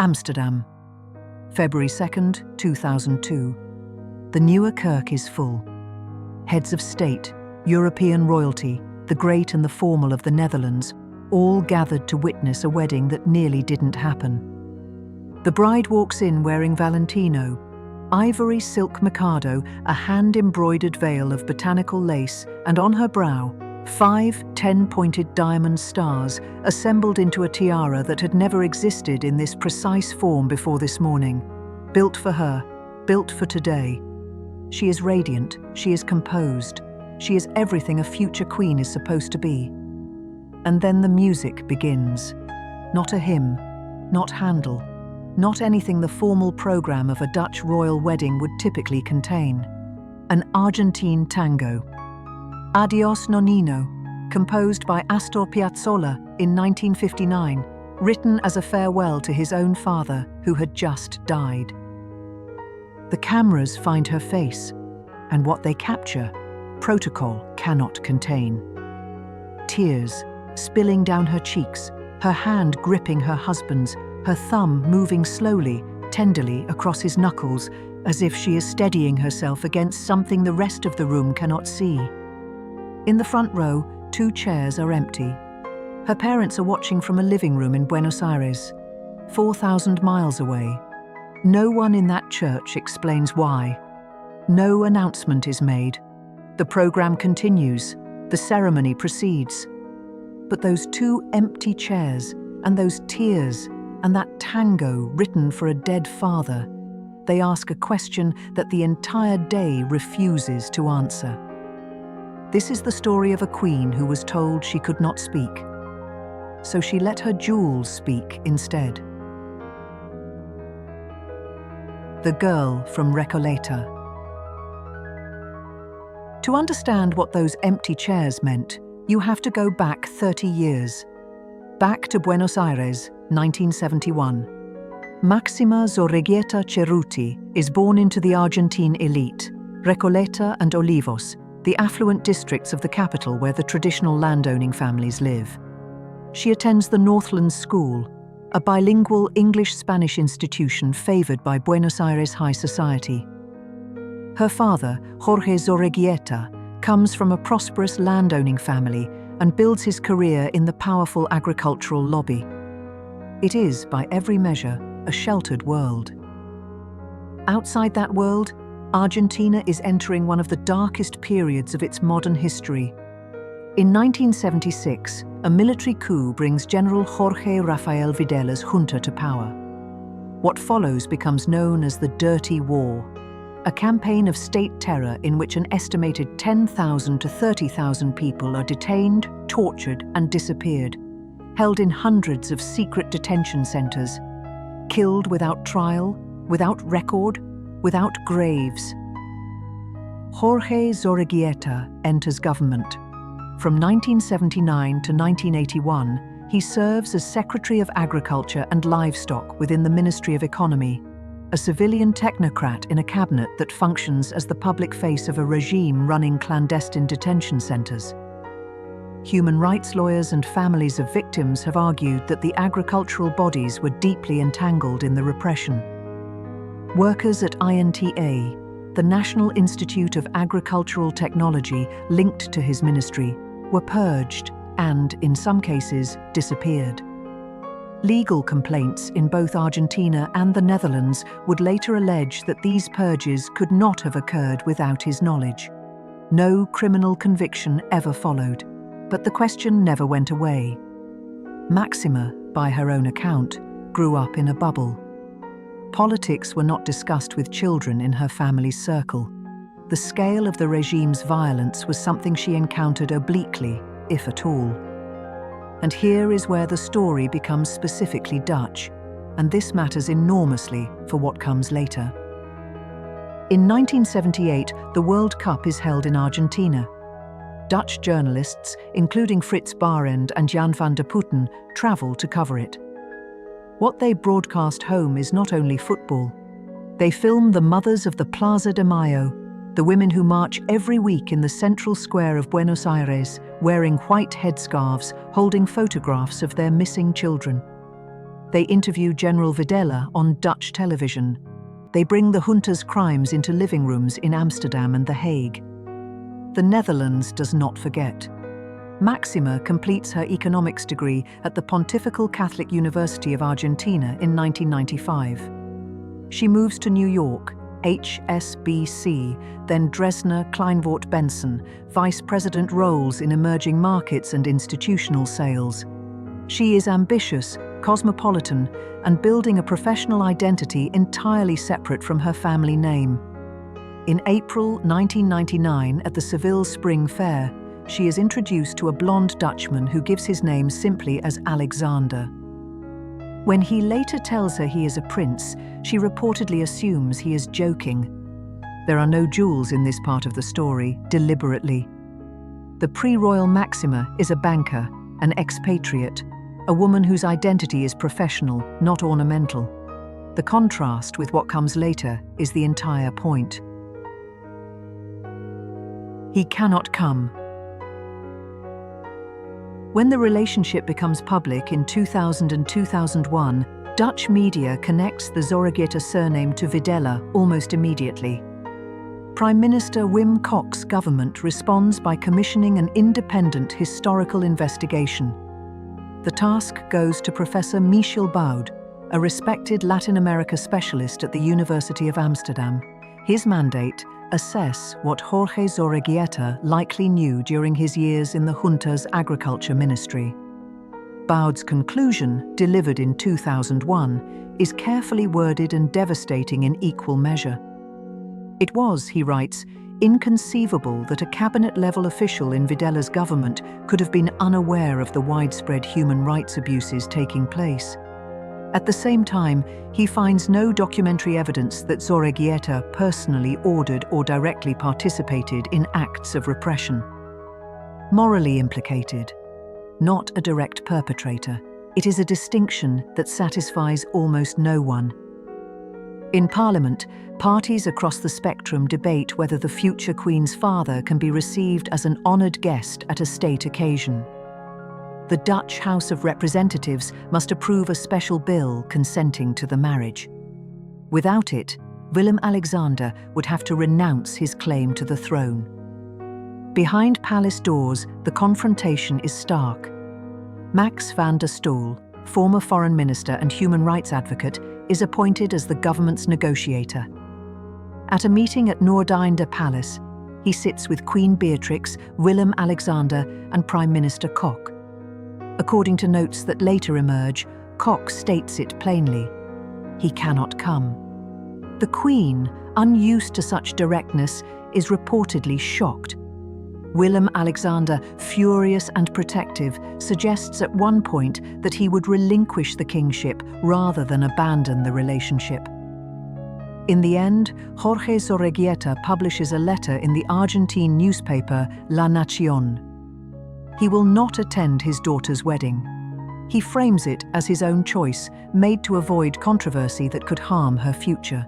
Amsterdam, February 2nd, 2002. The Nieuwe Kerk is full. Heads of state, European royalty, the great and the formal of the Netherlands, all gathered to witness a wedding that nearly didn't happen. The bride walks in wearing Valentino, ivory silk mikado, a hand-embroidered veil of botanical lace, and on her brow, 5 10-pointed diamond stars assembled into a tiara that had never existed in this precise form before this morning. Built for her, built for today. She is radiant, she is composed, she is everything a future queen is supposed to be. And then the music begins. Not a hymn, not Handel, not anything the formal program of a Dutch royal wedding would typically contain. An Argentine tango. Adiós, Nonino, composed by Astor Piazzolla in 1959, written as a farewell to his own father who had just died. The cameras find her face, and what they capture, protocol cannot contain. Tears spilling down her cheeks, her hand gripping her husband's, her thumb moving slowly, tenderly across his knuckles, as if she is steadying herself against something the rest of the room cannot see. In the front row, 2 chairs are empty. Her parents are watching from a living room in Buenos Aires, 4,000 miles away. No one in that church explains why. No announcement is made. The program continues. The ceremony proceeds. But those 2 empty chairs, and those tears, and that tango written for a dead father, they ask a question that the entire day refuses to answer. This is the story of a queen who was told she could not speak. So she let her jewels speak instead. The girl from Recoleta. To understand what those empty chairs meant, you have to go back 30 years. Back to Buenos Aires, 1971. Máxima Zorreguieta Cerruti is born into the Argentine elite, Recoleta and Olivos, the affluent districts of the capital where the traditional landowning families live. She attends the Northlands School, a bilingual English-Spanish institution favored by Buenos Aires high society. Her father, Jorge Zorreguieta, comes from a prosperous landowning family and builds his career in the powerful agricultural lobby. It is, by every measure, a sheltered world. Outside that world, Argentina is entering one of the darkest periods of its modern history. In 1976, a military coup brings General Jorge Rafael Videla's junta to power. What follows becomes known as the Dirty War, a campaign of state terror in which an estimated 10,000 to 30,000 people are detained, tortured, and disappeared, held in hundreds of secret detention centers, killed without trial, without record, without graves. Jorge Zorreguieta enters government. From 1979 to 1981, he serves as Secretary of Agriculture and Livestock within the Ministry of Economy, a civilian technocrat in a cabinet that functions as the public face of a regime running clandestine detention centers. Human rights lawyers and families of victims have argued that the agricultural bodies were deeply entangled in the repression. Workers at INTA, the National Institute of Agricultural Technology linked to his ministry, were purged and, in some cases, disappeared. Legal complaints in both Argentina and the Netherlands would later allege that these purges could not have occurred without his knowledge. No criminal conviction ever followed, but the question never went away. Máxima, by her own account, grew up in a bubble. Politics were not discussed with children in her family's circle. The scale of the regime's violence was something she encountered obliquely, if at all. And here is where the story becomes specifically Dutch, and this matters enormously for what comes later. In 1978, the World Cup is held in Argentina. Dutch journalists, including Frits Barend and Jan van der Putten, travel to cover it. What they broadcast home is not only football. They film the mothers of the Plaza de Mayo, the women who march every week in the central square of Buenos Aires, wearing white headscarves, holding photographs of their missing children. They interview General Videla on Dutch television. They bring the junta's crimes into living rooms in Amsterdam and The Hague. The Netherlands does not forget. Máxima completes her economics degree at the Pontifical Catholic University of Argentina in 1995. She moves to New York, HSBC, then Dresdner Kleinwort Benson, vice president roles in emerging markets and institutional sales. She is ambitious, cosmopolitan, and building a professional identity entirely separate from her family name. In April 1999, at the Seville Spring Fair, she is introduced to a blonde Dutchman who gives his name simply as Alexander. When he later tells her he is a prince, she reportedly assumes he is joking. There are no jewels in this part of the story, deliberately. The pre-royal Máxima is a banker, an expatriate, a woman whose identity is professional, not ornamental. The contrast with what comes later is the entire point. He cannot come. When the relationship becomes public in 2000 and 2001, Dutch media connects the Zorreguieta surname to Videla almost immediately. Prime Minister Wim Kok's government responds by commissioning an independent historical investigation. The task goes to Professor Michiel Boud, a respected Latin America specialist at the University of Amsterdam. His mandate: assess what Jorge Zorreguieta likely knew during his years in the junta's agriculture ministry. Boud's conclusion, delivered in 2001, is carefully worded and devastating in equal measure. It was, he writes, inconceivable that a cabinet-level official in Videla's government could have been unaware of the widespread human rights abuses taking place. At the same time, he finds no documentary evidence that Zorreguieta personally ordered or directly participated in acts of repression. Morally implicated, not a direct perpetrator, it is a distinction that satisfies almost no one. In Parliament, parties across the spectrum debate whether the future Queen's father can be received as an honoured guest at a state occasion. The Dutch House of Representatives must approve a special bill consenting to the marriage. Without it, Willem-Alexander would have to renounce his claim to the throne. Behind palace doors, the confrontation is stark. Max van der Stoel, former foreign minister and human rights advocate, is appointed as the government's negotiator. At a meeting at Noordeinde Palace, he sits with Queen Beatrix, Willem-Alexander, and Prime Minister Kok. According to notes that later emerge, Kok states it plainly: he cannot come. The Queen, unused to such directness, is reportedly shocked. Willem-Alexander, furious and protective, suggests at one point that he would relinquish the kingship rather than abandon the relationship. In the end, Jorge Zorreguieta publishes a letter in the Argentine newspaper La Nación. He will not attend his daughter's wedding. He frames it as his own choice, made to avoid controversy that could harm her future.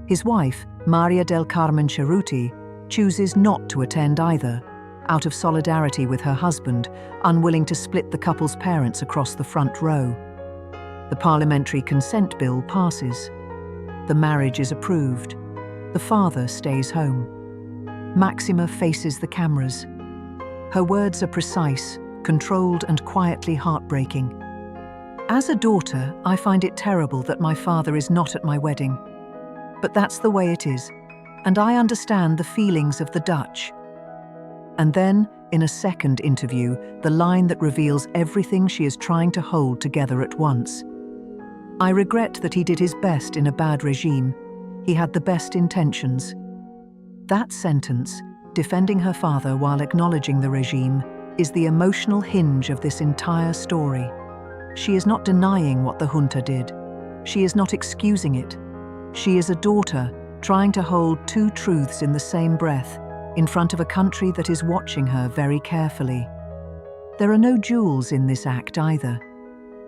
His wife, Maria del Carmen Cerruti, chooses not to attend either, out of solidarity with her husband, unwilling to split the couple's parents across the front row. The parliamentary consent bill passes. The marriage is approved. The father stays home. Máxima faces the cameras. Her words are precise, controlled, and quietly heartbreaking. As a daughter, I find it terrible that my father is not at my wedding. But that's the way it is, and I understand the feelings of the Dutch. And then, in a second interview, the line that reveals everything she is trying to hold together at once. I regret that he did his best in a bad regime. He had the best intentions. That sentence, defending her father while acknowledging the regime, is the emotional hinge of this entire story. She is not denying what the junta did. She is not excusing it. She is a daughter trying to hold two truths in the same breath, in front of a country that is watching her very carefully. There are no jewels in this act either.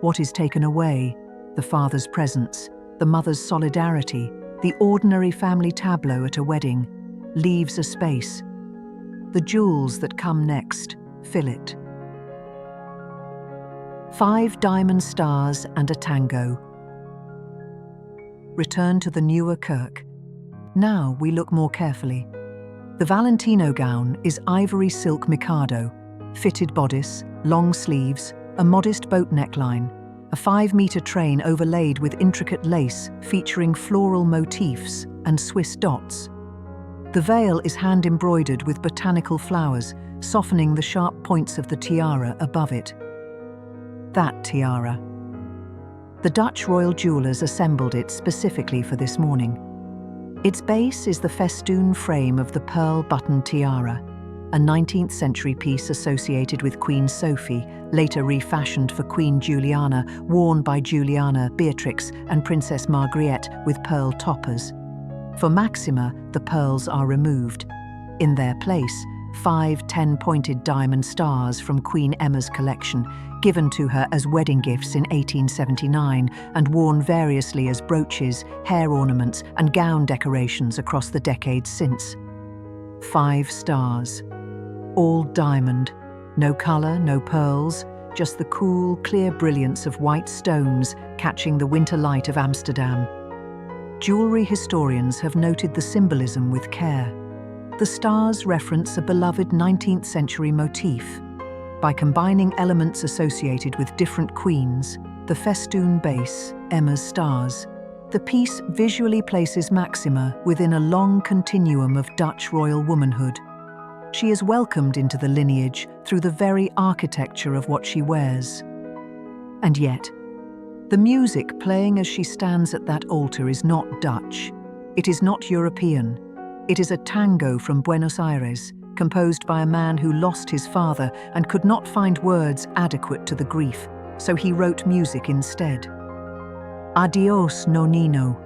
What is taken away, the father's presence, the mother's solidarity, the ordinary family tableau at a wedding, leaves a space. The jewels that come next fill it. 5 diamond stars and a tango. Return to the newer Kirk. Now we look more carefully. The Valentino gown is ivory silk mikado, fitted bodice, long sleeves, a modest boat neckline, a 5-meter train overlaid with intricate lace featuring floral motifs and Swiss dots. The veil is hand-embroidered with botanical flowers, softening the sharp points of the tiara above it. That tiara. The Dutch royal jewelers assembled it specifically for this morning. Its base is the festoon frame of the pearl button tiara, a 19th century piece associated with Queen Sophie, later refashioned for Queen Juliana, worn by Juliana, Beatrix, and Princess Margrethe with pearl toppers. For Máxima, the pearls are removed. In their place, 5 10-pointed diamond stars from Queen Emma's collection, given to her as wedding gifts in 1879 and worn variously as brooches, hair ornaments, and gown decorations across the decades since. 5 stars. All diamond. No colour, no pearls, just the cool, clear brilliance of white stones catching the winter light of Amsterdam. Jewellery historians have noted the symbolism with care. The stars reference a beloved 19th century motif. By combining elements associated with different queens, the festoon base, Emma's stars, the piece visually places Máxima within a long continuum of Dutch royal womanhood. She is welcomed into the lineage through the very architecture of what she wears. And yet, the music playing as she stands at that altar is not Dutch. It is not European. It is a tango from Buenos Aires, composed by a man who lost his father and could not find words adequate to the grief, so he wrote music instead. Adiós, Nonino.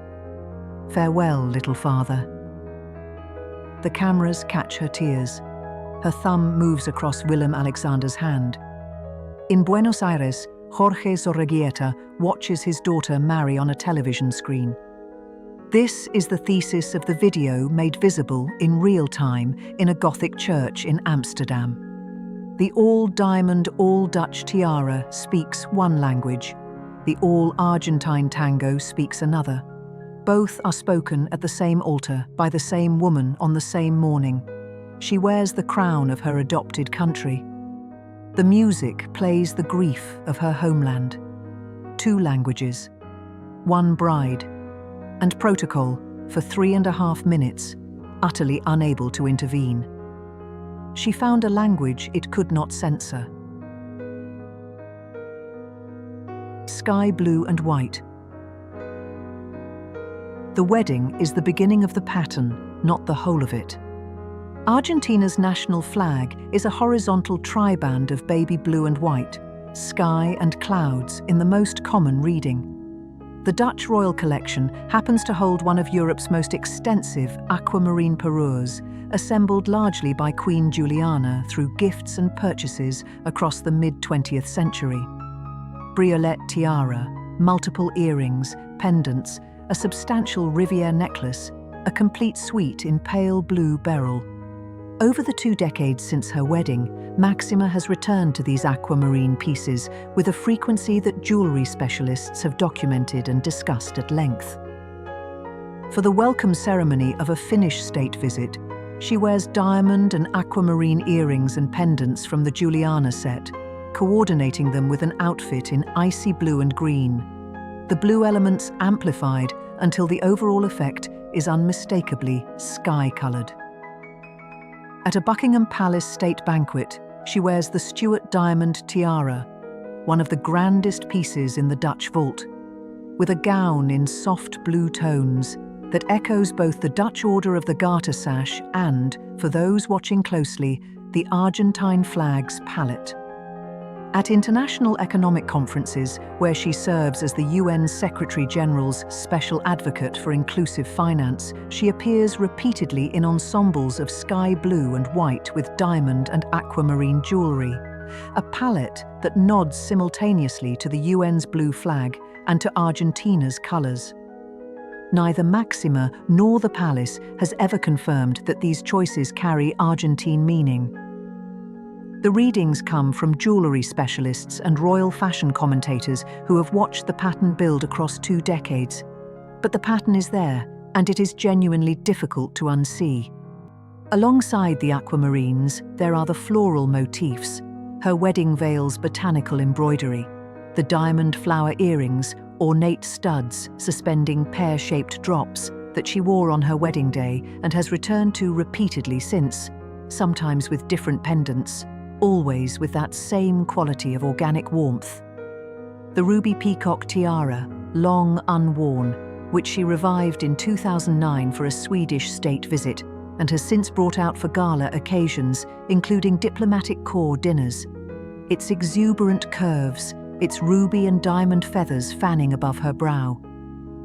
Farewell, little father. The cameras catch her tears. Her thumb moves across Willem-Alexander's hand. In Buenos Aires, Jorge Zorreguieta watches his daughter marry on a television screen. This is the thesis of the video made visible in real time in a Gothic church in Amsterdam. The all-diamond, all-Dutch tiara speaks one language. The all-Argentine tango speaks another. Both are spoken at the same altar by the same woman on the same morning. She wears the crown of her adopted country. The music plays the grief of her homeland. 2 languages, 1 bride, and protocol for 3.5 minutes, utterly unable to intervene. She found a language it could not censor. Sky blue and white. The wedding is the beginning of the pattern, not the whole of it. Argentina's national flag is a horizontal triband of baby blue and white, sky and clouds in the most common reading. The Dutch royal collection happens to hold one of Europe's most extensive aquamarine parures, assembled largely by Queen Juliana through gifts and purchases across the mid-20th century. Briolette tiara, multiple earrings, pendants, a substantial Riviere necklace, a complete suite in pale blue beryl. Over the 2 decades since her wedding, Máxima has returned to these aquamarine pieces with a frequency that jewellery specialists have documented and discussed at length. For the welcome ceremony of a Finnish state visit, she wears diamond and aquamarine earrings and pendants from the Juliana set, coordinating them with an outfit in icy blue and green. The blue elements amplified until the overall effect is unmistakably sky-coloured. At a Buckingham Palace state banquet, she wears the Stuart diamond tiara, one of the grandest pieces in the Dutch vault, with a gown in soft blue tones that echoes both the Dutch Order of the Garter sash and, for those watching closely, the Argentine flag's palette. At international economic conferences, where she serves as the UN Secretary-General's Special Advocate for Inclusive Finance, she appears repeatedly in ensembles of sky blue and white with diamond and aquamarine jewellery, a palette that nods simultaneously to the UN's blue flag and to Argentina's colours. Neither Máxima nor the palace has ever confirmed that these choices carry Argentine meaning. The readings come from jewellery specialists and royal fashion commentators who have watched the pattern build across 2 decades. But the pattern is there, and it is genuinely difficult to unsee. Alongside the aquamarines, there are the floral motifs, her wedding veil's botanical embroidery, the diamond flower earrings, ornate studs suspending pear-shaped drops that she wore on her wedding day and has returned to repeatedly since, sometimes with different pendants, always with that same quality of organic warmth. The ruby peacock tiara, long unworn, which she revived in 2009 for a Swedish state visit and has since brought out for gala occasions, including diplomatic corps dinners. Its exuberant curves, its ruby and diamond feathers fanning above her brow.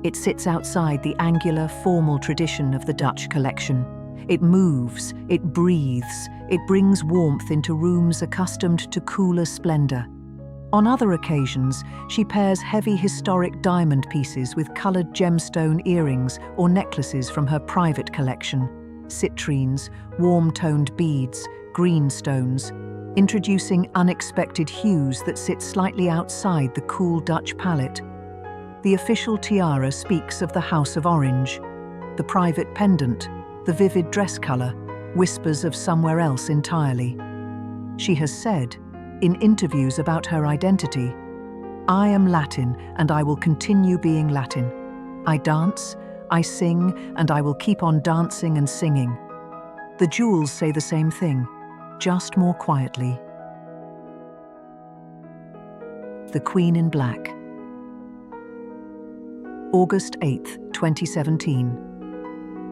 It sits outside the angular, formal tradition of the Dutch collection. It moves, it breathes, it brings warmth into rooms accustomed to cooler splendor. On other occasions, she pairs heavy historic diamond pieces with colored gemstone earrings or necklaces from her private collection, citrines, warm-toned beads, green stones, introducing unexpected hues that sit slightly outside the cool Dutch palette. The official tiara speaks of the House of Orange. The private pendant, the vivid dress color, whispers of somewhere else entirely. She has said, in interviews about her identity, "I am Latin and I will continue being Latin. I dance, I sing, and I will keep on dancing and singing." The jewels say the same thing, just more quietly. The Queen in Black. August 8, 2017.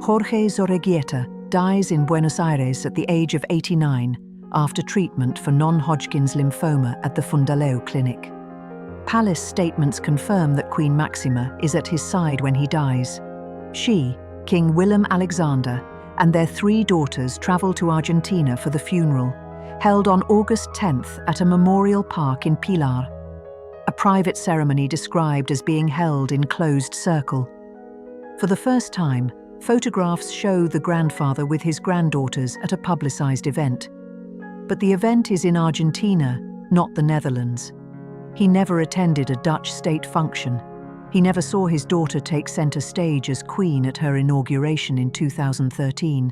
Jorge Zorreguieta dies in Buenos Aires at the age of 89 after treatment for non-Hodgkin's lymphoma at the Fundaleo clinic. Palace statements confirm that Queen Máxima is at his side when he dies. She, King Willem-Alexander, and their 3 daughters travel to Argentina for the funeral, held on August 10th at a memorial park in Pilar. A private ceremony described as being held in closed circle. For the first time, photographs show the grandfather with his granddaughters at a publicized event. But the event is in Argentina, not the Netherlands. He never attended a Dutch state function. He never saw his daughter take center stage as queen at her inauguration in 2013,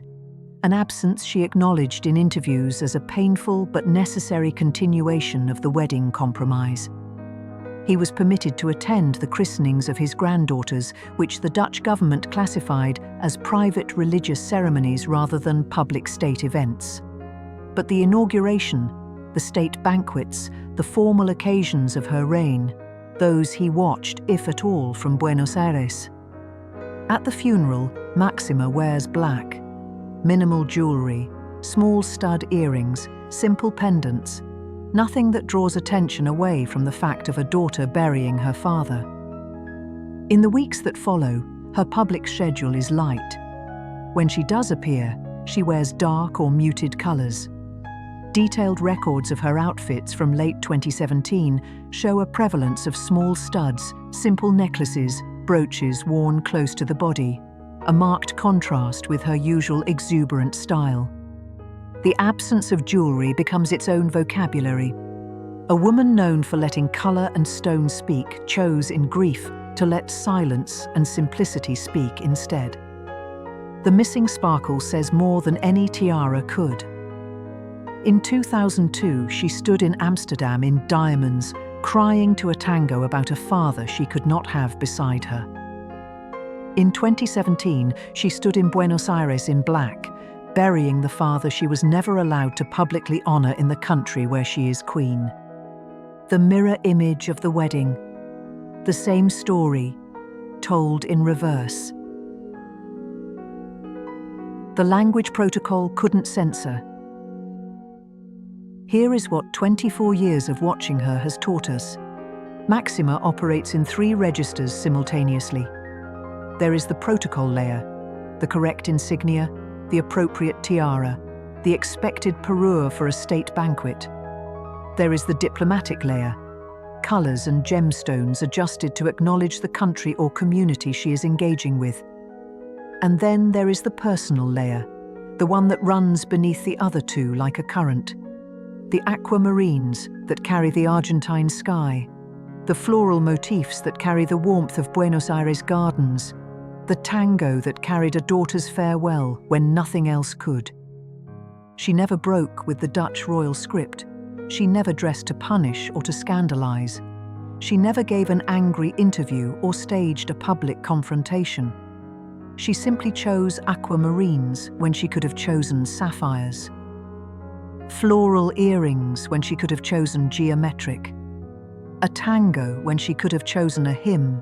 an absence she acknowledged in interviews as a painful but necessary continuation of the wedding compromise. He was permitted to attend the christenings of his granddaughters, which the Dutch government classified as private religious ceremonies rather than public state events. But the inauguration, the state banquets, the formal occasions of her reign, those he watched, if at all, from Buenos Aires. At the funeral, Máxima wears black. Minimal jewelry, small stud earrings, simple pendants, nothing that draws attention away from the fact of a daughter burying her father. In the weeks that follow, her public schedule is light. When she does appear, she wears dark or muted colors. Detailed records of her outfits from late 2017 show a prevalence of small studs, simple necklaces, brooches worn close to the body, a marked contrast with her usual exuberant style. The absence of jewelry becomes its own vocabulary. A woman known for letting color and stone speak chose in grief to let silence and simplicity speak instead. The missing sparkle says more than any tiara could. In 2002, she stood in Amsterdam in diamonds, crying to a tango about a father she could not have beside her. In 2017, she stood in Buenos Aires in black, burying the father she was never allowed to publicly honor in the country where she is queen. The mirror image of the wedding. The same story, told in reverse. The language protocol couldn't censor. Here is what 24 years of watching her has taught us. Máxima operates in 3 registers simultaneously. There is the protocol layer, the correct insignia, the appropriate tiara, the expected parure for a state banquet. There is the diplomatic layer, colors and gemstones adjusted to acknowledge the country or community she is engaging with. And then there is the personal layer, the one that runs beneath the other 2 like a current. the aquamarines that carry the Argentine sky, the floral motifs that carry the warmth of Buenos Aires gardens, the tango that carried a daughter's farewell when nothing else could. She never broke with the Dutch royal script. She never dressed to punish or to scandalize. She never gave an angry interview or staged a public confrontation. She simply chose aquamarines when she could have chosen sapphires, floral earrings when she could have chosen geometric, a tango when she could have chosen a hymn.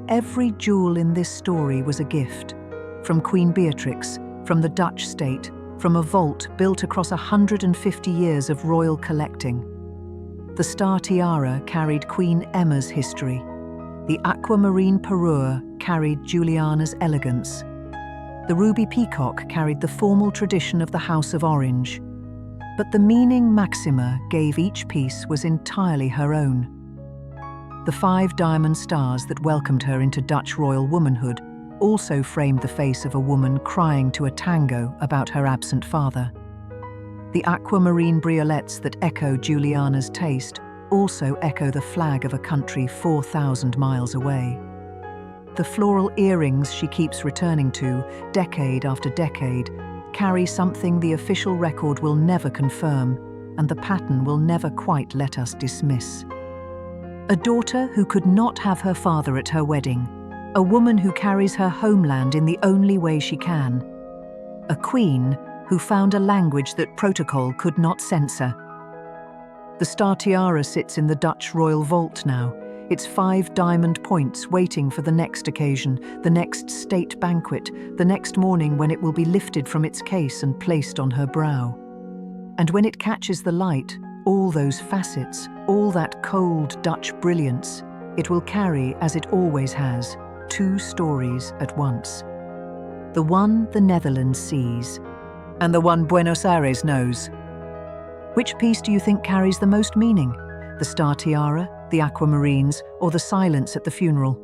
Every jewel in this story was a gift, from Queen Beatrix, from the Dutch state, from a vault built across 150 years of royal collecting. The star tiara carried Queen Emma's history. The aquamarine parure carried Juliana's elegance. The ruby peacock carried the formal tradition of the House of Orange. But the meaning Maxima gave each piece was entirely her own. The 5 diamond stars that welcomed her into Dutch royal womanhood also framed the face of a woman crying to a tango about her absent father. The aquamarine briolets that echo Juliana's taste also echo the flag of a country 4,000 miles away. The floral earrings she keeps returning to, decade after decade, carry something the official record will never confirm, and the pattern will never quite let us dismiss. A daughter who could not have her father at her wedding, a woman who carries her homeland in the only way she can, a queen who found a language that protocol could not censor. The star tiara sits in the Dutch royal vault now, its 5 diamond points waiting for the next occasion, the next state banquet, the next morning when it will be lifted from its case and placed on her brow. And when it catches the light, all those facets, all that cold Dutch brilliance, it will carry, as it always has, 2 stories at once. The one the Netherlands sees, and the one Buenos Aires knows. Which piece do you think carries the most meaning? The star tiara, the aquamarines, or the silence at the funeral?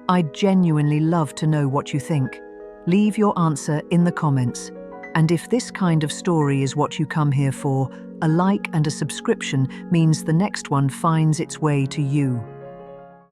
I'd genuinely love to know what you think. Leave your answer in the comments. And if this kind of story is what you come here for, a like and a subscription means the next one finds its way to you.